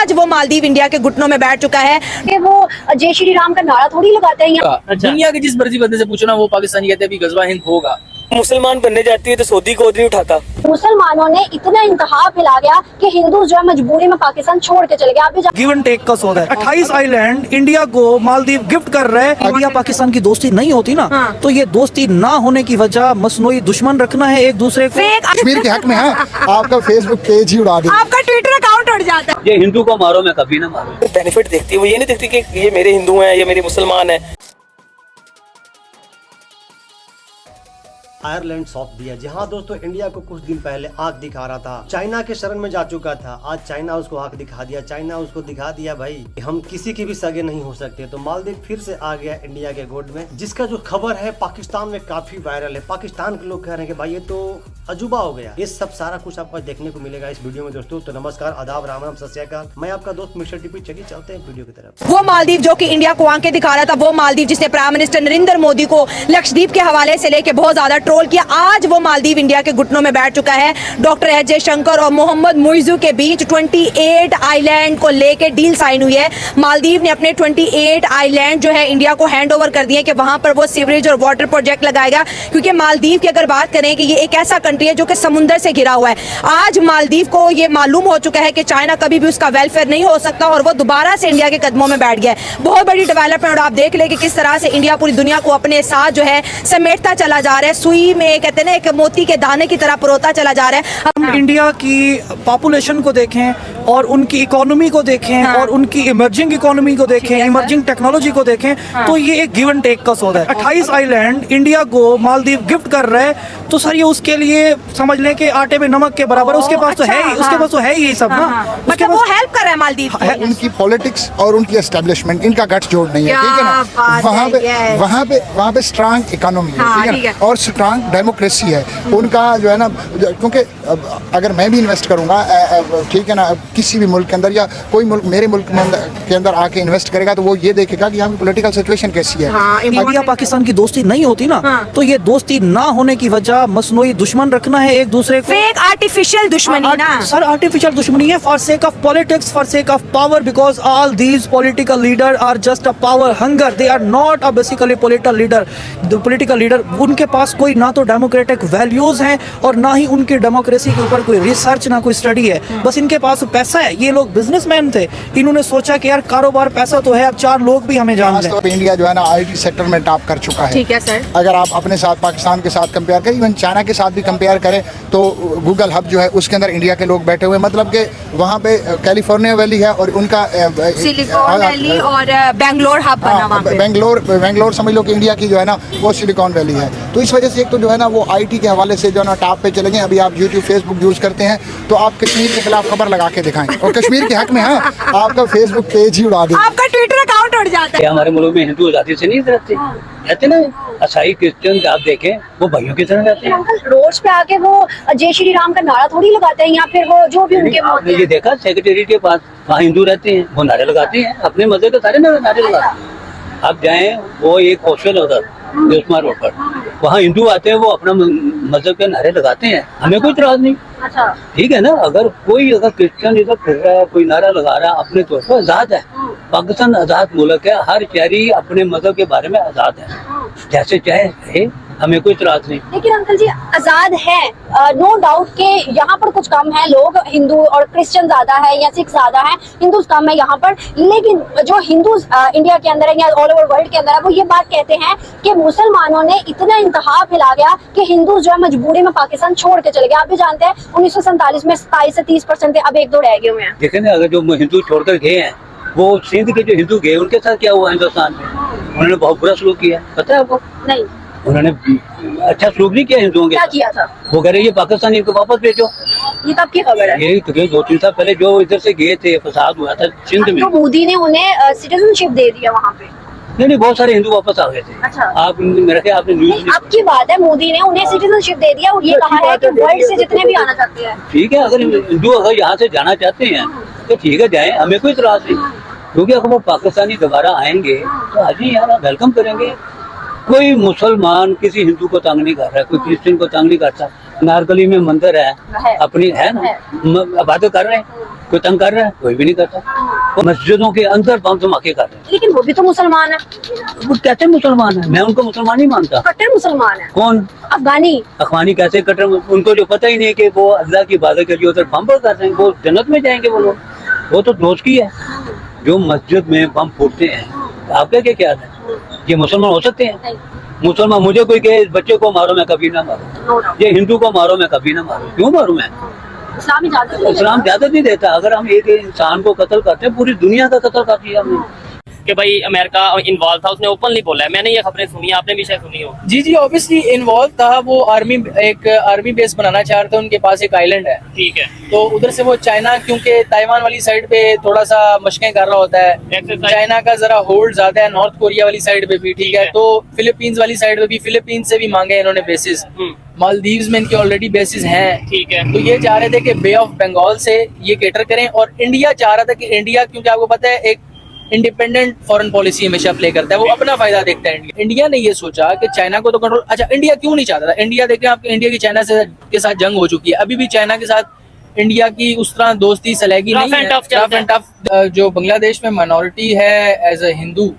आज वो मालदीव इंडिया के घुटनों में बैठ चुका है कि वो जय श्री राम का नारा थोड़ी लगाते हैं यहाँ। अच्छा। दुनिया के जिस मर्जी बंदे से पूछना वो पाकिस्तानी कहते हैं भी गजवा हिंद होगा। मुसलमान बनने जाती है तो सऊदी को नहीं उठाता। मुसलमानों ने इतना इंतहा फैला गया कि हिंदू जो है मजबूरी में पाकिस्तान छोड़ के चले गए। आप गिव एंड टेक का सौदा है। 28 आइलैंड इंडिया को मालदीव गिफ्ट कर रहे हैं। इंडिया पाकिस्तान की दोस्ती नहीं होती ना, तो ये दोस्ती ना होने की वजह मसनूई दुश्मन रखना है एक दूसरे को। कश्मीर के हक में है, आपका फेसबुक पेज ही उड़ा दिया, आपका ट्विटर अकाउंट उड़ जाता है। ये हिंदू को मारो मैं कभी ना मारो। बेनिफिट देखती है, वो ये नहीं देखती कि ये मेरे हिंदू हैं, ये मेरे मुसलमान हैं। आयरलैंड सौंप दिया, जहां दोस्तों इंडिया को कुछ दिन पहले आंख दिखा रहा था, चाइना के शरण में जा चुका था। आज चाइना उसको आंख दिखा दिया, चाइना उसको दिखा दिया भाई हम किसी के भी सगे नहीं हो सकते। तो मालदीव फिर से आ गया इंडिया के गोद में, जिसका जो खबर है पाकिस्तान में काफी वायरल है। पाकिस्तान के लोग कह रहे हैं कि भाई ये तो अजूबा हो गया। ये सब सारा कुछ आपको देखने को मिलेगा इस वीडियो में दोस्तों। तो नमस्कार, आदाब, राम राम, सत श्री अकाल। मैं आपका दोस्त मिस्टर टीपी। चलिए चलते हैं वीडियो की तरफ। वो मालदीव जो कि इंडिया को आंखें दिखा रहा था, वो मालदीव जिसने प्राइम मिनिस्टर नरेंद्र मोदी को लक्षद्वीप के हवाले से लेके बहुत ज्यादा ट्रोल किया, आज वो मालदीव इंडिया के घुटनों में बैठ चुका है। डॉक्टर एस जयशंकर और मोहम्मद मुइज़ू के बीच 28 आइलैंड को लेके डील साइन हुई है। मालदीव ने अपने 28 आइलैंड जो है इंडिया को हैंड ओवर कर दिए कि वहां पर वो सीवरेज और वाटर प्रोजेक्ट लगाएगा, क्योंकि मालदीव की अगर बात करें कि ये एक ऐसा कंट्री है जो कि समुद्र से घिरा हुआ है। आज मालदीव को ये मालूम हो चुका है कि चाइना कभी भी उसका वेलफेयर नहीं हो सकता और वो दोबारा से इंडिया के कदमों में बैठ गया है। बहुत बड़ी डेवलपमेंट, और आप देख ले कि किस तरह से इंडिया पूरी दुनिया को अपने साथ जो है समेटता चला जा रहा है। सुई में कहते हैं ना एक मोती के दाने की तरह परोता चला जा रहा है। हम इंडिया की पॉपुलेशन को देखें और उनकी इकोनॉमी को देखें और उनकी इमर्जिंग इकोनॉमी को देखें, इमर्जिंग टेक्नोलॉजी को देखें, तो ये एक गिव एंड टेक का सौदा है। 28 आइलैंड इंडिया को मालदीव गिफ्ट कर रहे हैं, तो सर ये उसके लिए समझ लें कि आटे में नमक के बराबर। उसके पास तो है ही, उसके पास तो है ही सब ना। मतलब वो हेल्प कर रहा है मालदीव। उनकी पॉलिटिक्स और उनकी एस्टेब्लिशमेंट, इनका गठजोड़ नहीं है, ठीक है ना। वहाँ पे स्ट्रांग इकोनॉमी है, ठीक है ना, और स्ट्रांग डेमोक्रेसी है उनका जो है ना। क्योंकि अगर मैं भी इन्वेस्ट करूंगा, ठीक है ना, किसी भी मुल्क के अंदर या कोई मुल्क मेरे मुल्क के अंदर आके इन्वेस्ट करेगा, तो वो ये देखेगा कि यहाँ की पॉलिटिकल सिचुएशन कैसी है। इंडिया पाकिस्तान की दोस्ती नहीं होती ना, तो ये दोस्ती ना होने की वजह मसनूई दुश्मन रखना है एक दूसरे को। फेक आर्टिफिशियल दुश्मनी ना सर, आर्टिफिशियल दुश्मनी है for sake of politics, for sake of power, because all these political leader are just a power hunger. They are not a basically political leader. उनके पास कोई ना तो डेमोक्रेटिक वैल्यूज हैं और ना ही उनकी डेमोक्रेसी के ऊपर कोई रिसर्च, ना कोई स्टडी है। बस इनके पास पैसा है। ये लोग बिजनेसमैन थे, इन्होंने सोचा कि यार कारोबार पैसा तो है, अब 4 लोग भी हमें जान लें। इंडिया जो है ना आईटी सेक्टर में टॉप कर चुका है। ठीक है सर। अगर आप अपने साथ पाकिस्तान के साथ कंपेयर करें, इवन चाइना के साथ भी कंपेयर करें, तो गूगल हब जो है उसके अंदर इंडिया के लोग बैठे हुए, मतलब कि वहाँ पे कैलिफोर्निया वैली है और उनका सिलिकॉन वैली और बेंगलोर हब बना वहाँ पे। बेंगलोर समझ लो कि इंडिया की जो है ना वो सिलिकॉन वैली है। तो इस वजह से एक तो जो है ना वो आईटी के हवाले से जो है ना टॉप पे चले गए। अभी आप यूट्यूब फेसबुक यूज करते हैं तो आप कश्मीर के खिलाफ खबर लगा के दिखाएं, और कश्मीर के हक में है, आपका फेसबुक पेज ही उड़ा दिया, आपका ट्विटर अकाउंट उड़ जाता है। हमारे मुल्क में हिंदू आजादी से नहीं रहते ना। ईसाई क्रिश्चियन आप देखें वो भाइयों की तरह रहते हैं। रोड पे आके वो जय श्री राम का नारा थोड़ी लगाते हैं, या फिर वो जो भी उनके आपने ये देखा सेक्रेटेरिएट के पास वहाँ हिंदू रहते हैं, वो नारे लगाते हैं अपने मजहब के सारे नारे लगाते हैं। आप जाएं, वो एक हॉस्टल होता है जोशमा रोड पर, वहाँ हिंदू आते हैं, वो अपना मजहब के नारे लगाते हैं, हमें कोई इतराज नहीं। अच्छा, ठीक है ना। अगर क्रिश्चियन इधर फिर रहा है, कोई नारा लगा रहा है, अपने तौर पर आजाद है। पाकिस्तान आजाद मुल्क है, हर शहरी अपने मजहब के बारे में आजाद है, जैसे चाहे रहे, हमें कोई इतराज नहीं। लेकिन अंकल जी आजाद है, नो डाउट के यहाँ पर कुछ कम है लोग, हिंदू और क्रिश्चियन ज्यादा है या सिख ज्यादा है, हिंदू कम है यहाँ पर। लेकिन जो हिंदू इंडिया के अंदर है या ऑल ओवर वर्ल्ड के अंदर है, वो ये बात कहते हैं कि मुसलमानों ने इतना इंतहा फैला गया कि हिंदू जो है मजबूरी में पाकिस्तान छोड़ के चले गए। आप भी जानते हैं 1947 में 27 से 30% थे, अब 1-2 रह गए हुए हैं। देखे ना, अगर जो हिंदू छोड़कर गए हैं, वो सिंध के जो हिंदू गए, उनके साथ क्या हुआ हिंदुस्तान में? उन्होंने बहुत बुरा सलूक किया, पता है आपको? नहीं, उन्होंने अच्छा सलूक नहीं किया हिंदुओं के। क्या किया था? वो कह रहे ये पाकिस्तानी इनको वापस भेजो। ये कब की खबर है? यही तो 2-3 साल पहले जो इधर से गए थे, फसाद हुआ था सिंध में, तो मोदी ने उन्हें सिटीजनशिप दे दिया वहाँ पे। नहीं, बहुत सारे हिंदू वापस आ गए थे। अच्छा। आप मेरे ख्याल आपने न्यूज अब की बात है, मोदी ने उन्हें सिटीजनशिप दे दिया और ये कहा है कि वर्ल्ड से जितने भी आना चाहते हैं। ठीक है, अगर हिंदू अगर यहाँ से जाना चाहते हैं तो ठीक है, जाए, हमें कोई इतराज नहीं। क्योंकि अगर वो पाकिस्तानी दोबारा आएंगे तो आज ही यहाँ वेलकम करेंगे। कोई मुसलमान किसी हिंदू को तंग नहीं कर रहा है, कोई क्रिश्चियन को तंग नहीं करता। नारकली में मंदिर है अपनी है ना, बातें कर रहे हैं, कोई तंग कर रहा है? कोई भी नहीं करता। वो मस्जिदों के अंदर बम धमाके कर रहे हैं। लेकिन वो भी तो मुसलमान है, वो कहते हैं मुसलमान है, मैं उनको मुसलमान नहीं मानता। कट्टर मुसलमान है। कौन? अफगानी। अफगानी कैसे कटर? उनको जो पता ही नहीं कि वो अल्लाह की इबादत के लिए उधर बम कर रहे हैं, वो जन्नत में जाएंगे वो लोग। वो तो दोस्ती है। जो मस्जिद में बम फूटते हैं, आपका क्या ख्याल है? ये मुसलमान हो सकते हैं? मुसलमान, मुझे कोई कहे इस बच्चे को मारो, मैं कभी ना मारूं। ये हिंदू को मारो, मैं कभी ना मारूं। क्यों मारूं मैं? इस्लाम इजाजत नहीं इस्लाम इजाजत नहीं देता। अगर हम एक इंसान को कत्ल करते हैं, पूरी दुनिया का कत्ल कर दिया हमने। कि भाई अमेरिका इन्वॉल्व था, उसने ओपनली बोला है। मैंने ये खबरें सुनी, आपने भी शायद सुनी हो। जी ऑब्वियसली इन्वॉल्व था। वो एक आर्मी बेस बनाना चाह रहे थे, उनके पास एक आइलैंड है, ठीक है। तो उधर से वो चाइना, क्योंकि ताइवान वाली साइड पे थोड़ा सा मशकें कर रहा होता है, Exercise। चाइना का जरा होल्ड ज्यादा है, नॉर्थ कोरिया वाली साइड पे भी, ठीक है, तो फिलीपींस वाली साइड पे भी, फिलीपींस से भी मांगे इन्होंने बेसिस, मालदीव्स में इनके ऑलरेडी बेसिस हैं, ठीक है। तो ये चाह रहे थे कि बे ऑफ बंगाल से ये केटर करें। और इंडिया चाह रहा था कि इंडिया, क्योंकि आपको पता है एक इंडिपेंडेंट फॉरेन पॉलिसी हमेशा प्ले करता है, वो अपना फायदा देखता है। इंडिया ने ये सोचा कि चाइना को तो कंट्रोल, अच्छा इंडिया क्यों नहीं चाहता था? इंडिया देखें आपके, इंडिया की चाइना से के साथ जंग हो चुकी है, अभी भी चाइना के साथ इंडिया की उस तरह दोस्ती सलेगी नहीं है। Rough and tough. जो बांग्लादेश में माइनॉरिटी है एज ए हिंदू,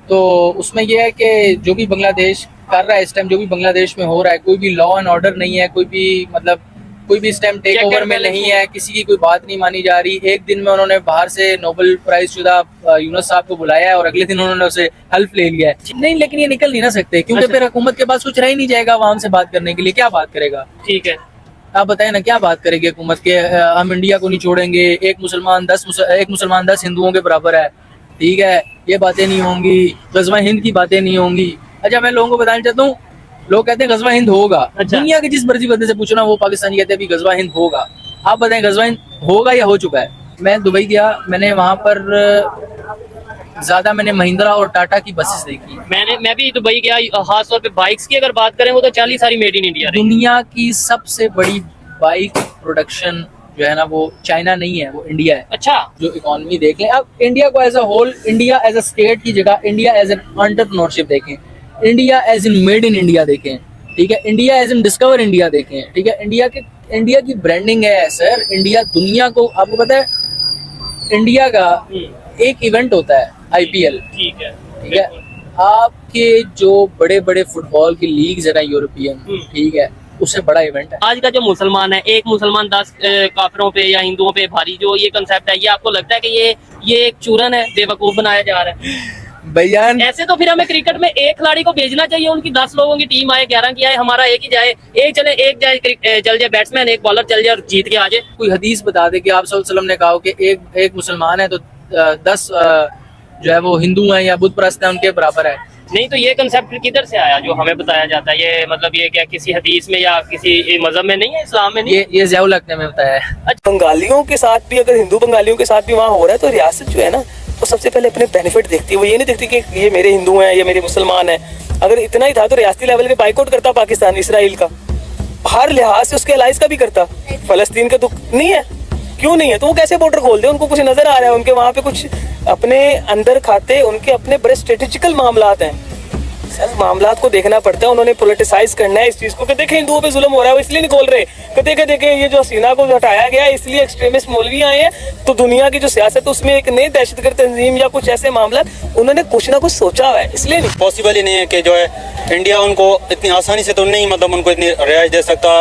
तो उसमें यह है कि जो भी बांग्लादेश कर रहा है इस टाइम, जो भी बांग्लादेश में हो रहा है, कोई भी लॉ एंड ऑर्डर नहीं है, कोई भी मतलब कोई भी इस टाइम टेक ओवर में नहीं है, किसी की कोई बात नहीं मानी जा रही। एक दिन में उन्होंने बाहर से नोबेल प्राइज शुदा यूनुस साहब को बुलाया है और अगले दिन उन्होंने उसे हेल्प ले लिया है। नहीं, लेकिन ये निकल नहीं ना सकते, क्योंकि फिर हुकूमत के पास कुछ रह ही नहीं जाएगा आवाम से बात करने के लिए। क्या बात करेगा? ठीक है, आप बताएं ना, क्या बात करेगी हुकूमत के? हम इंडिया को नहीं छोड़ेंगे, एक मुसलमान 10 हिंदुओं के बराबर है, ठीक है, ये बातें नहीं होंगी, गज़वा हिंद की बातें नहीं होंगी। अच्छा, मैं लोगों को बताना चाहता हूँ, लोग कहते हैं गज़वा हिंद होगा। अच्छा। दुनिया के जिस मर्जी बंदे से पूछना, वो पाकिस्तानी कहते हैं भी गज़वा हिंद होगा। आप बताएं गज़वा हिंद होगा या हो चुका है? मैं दुबई गया, मैंने वहां पर ज्यादा मैंने महिंद्रा और टाटा की बसेस देखी। मैं भी दुबई गया, खास तौर पे बाइक्स की अगर बात करें, वो तो 40 सारी मेड इन इंडिया रही। दुनिया की सबसे बड़ी बाइक प्रोडक्शन जो है ना, वो चाइना नहीं है, वो इंडिया है। अच्छा, जो इकोनॉमी देख लें अब, इंडिया को as a whole, India as a state की जगह इंडिया एज एन एंटरप्रेन्योरशिप देखें, India as in made in India देखें, ठीक है, India as in discover India देखें, ठीक है, इंडिया की ब्रांडिंग है सर। इंडिया दुनिया को, आपको पता है इंडिया का एक इवेंट होता है IPL, ठीक है, ठीक है, आपके जो बड़े बड़े फुटबॉल की लीग्स है ना यूरोपियन, ठीक है, उससे बड़ा इवेंट है। आज का जो मुसलमान है, एक मुसलमान 10 काफिरों पे या हिंदुओं पे भारी, जो ये कंसेप्ट है, ये आपको लगता है कि ये एक चूरन है, बेवकूफ बनाया जा रहा है? भैया ऐसे तो फिर हमें क्रिकेट में एक खिलाड़ी को भेजना चाहिए, उनकी 10 लोगों की टीम आए, 11 की आए, हमारा एक ही जाए, एक चले, एक जाए, चल जाए बैट्समैन, एक बॉलर चल जाए और जीत के आ जाए। कोई हदीस बता दे कि आप सल्लल्लाहु अलैहि वसल्लम ने कहा कि एक मुसलमान है तो 10 जो है वो हिंदू हैं या बुद्ध परस्त हैं, उनके बराबर है। नहीं, तो ये कंसेप्ट किधर से आया जो हमें बताया जाता है? ये मतलब ये क्या किसी हदीस में या किसी मजहब में नहीं है, इस्लाम में नहीं? ये ज़ियाउल हक ने बताया है। बंगालियों के साथ भी, अगर हिंदू बंगालियों के साथ भी वहाँ हो रहा है, तो रियासत जो है ना, वो सबसे पहले अपने बेनिफिट देखती है। वो ये नहीं देखती कि ये मेरे हिंदू हैं, ये मेरे मुसलमान हैं। अगर इतना ही था तो रियासती लेवल पे बाइकआउट करता पाकिस्तान इसराइल का, हर लिहाज से उसके अलाइज का भी करता। फलस्तीन का दुख नहीं है, क्यों नहीं है? तो वो कैसे बॉर्डर खोल दे? उनको कुछ नजर आ रहा है, उनके वहाँ पे कुछ अपने अंदर खाते, उनके अपने बड़े स्ट्रेटेजिकल मामलात हैं। सर, मामलात को देखना पड़ता है, उन्होंने पोलिटिसाइज करना है इस चीज को कि देखें हिंदुओं पे जुल्म हो रहा है, वो इसलिए नहीं खोल रहे कि देखें ये जो हसीना को हटाया गया है, इसलिए एक्सट्रीमिस्ट मौलवी आए हैं, तो दुनिया की जो सियासत है उसमें एक नई दहशतगर्द तंजीम या कुछ ऐसे मामला, उन्होंने कुछ ना कुछ सोचा हुआ है, इसलिए नहीं। पॉसिबल ही नहीं है कि जो है इंडिया उनको इतनी आसानी से तो नहीं, मतलब उनको इतनी रिहाइश दे सकता।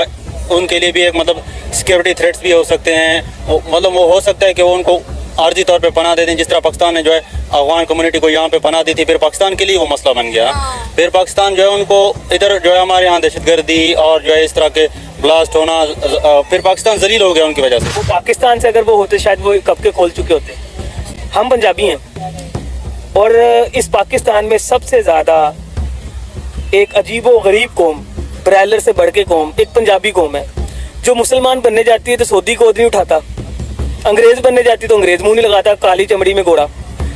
उनके लिए भी एक मतलब सिक्योरिटी थ्रेट्स भी हो सकते हैं, मतलब वो हो सकता है कि वो उनको आर्जी तौर पे पनाह दे दें, जिस तरह पाकिस्तान ने जो है अफगान कम्युनिटी को यहाँ पे पनाह दी थी, फिर पाकिस्तान के लिए वो मसला बन गया। फिर पाकिस्तान जो है उनको इधर जो है हमारे यहाँ दहशतगर्दी और जो है इस तरह के ब्लास्ट होना, फिर पाकिस्तान जलील हो गया उनकी वजह से। वो पाकिस्तान से अगर वो होते शायद वो कब के खोल चुके होते। हम पंजाबी हैं और इस पाकिस्तान में सबसे ज़्यादा एक अजीब व गरीब कौम, ब्रायलर से बढ़ के कौम, एक पंजाबी कौम है। जो मुसलमान बनने जाती है तो सऊदी को नहीं उठाता, अंग्रेज बनने जाती तो अंग्रेज मुंह नहीं लगाता, काली चमड़ी में गोरा।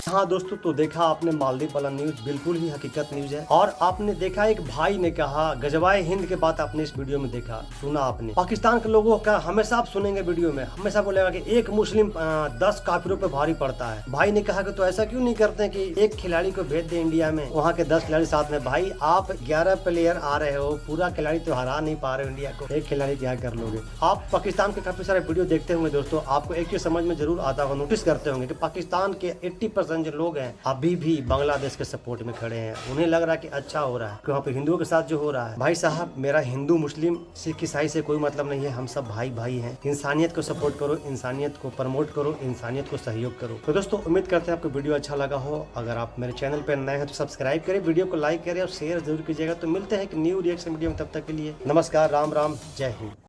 हाँ दोस्तों, तो देखा आपने मालदीव वाला न्यूज, बिल्कुल ही हकीकत न्यूज है। और आपने देखा एक भाई ने कहा गजवाए हिंद के बात आपने इस वीडियो में देखा, सुना आपने। पाकिस्तान के लोगों का हमेशा आप सुनेंगे वीडियो में, हमेशा बोलेगा कि एक मुस्लिम 10 काफिरों पे भारी पड़ता है। भाई ने कहा कि तो ऐसा क्यों नहीं करते कि एक खिलाड़ी को भेज दे इंडिया में, वहाँ के 10 खिलाड़ी साथ में। भाई आप 11 प्लेयर आ रहे हो, पूरा खिलाड़ी तो हरा नहीं पा रहे हो इंडिया को, एक खिलाड़ी क्या कर लोगे। आप पाकिस्तान के काफी सारे वीडियो देखते होंगे दोस्तों, आपको एक चीज समझ में जरूर आता होगा, नोटिस करते होंगे कि पाकिस्तान के 80% जो लोग हैं अभी भी बांग्लादेश के सपोर्ट में खड़े हैं। उन्हें लग रहा है कि अच्छा हो रहा है कि वहाँ पे हिंदुओं के साथ जो हो रहा है। भाई साहब, मेरा हिंदू मुस्लिम सिख ईसाई से कोई मतलब नहीं है, हम सब भाई भाई हैं। इंसानियत को सपोर्ट करो, इंसानियत को प्रमोट करो, इंसानियत को सहयोग करो। तो दोस्तों उम्मीद करते हैं आपको वीडियो अच्छा लगा हो। अगर आप मेरे चैनल पर नए हैं तो सब्सक्राइब करें, वीडियो को लाइक करें और शेयर जरूर कीजिएगा। तो मिलते हैं एक न्यू रिएक्शन वीडियो में, तब तक के लिए नमस्कार, राम राम, जय हिंद।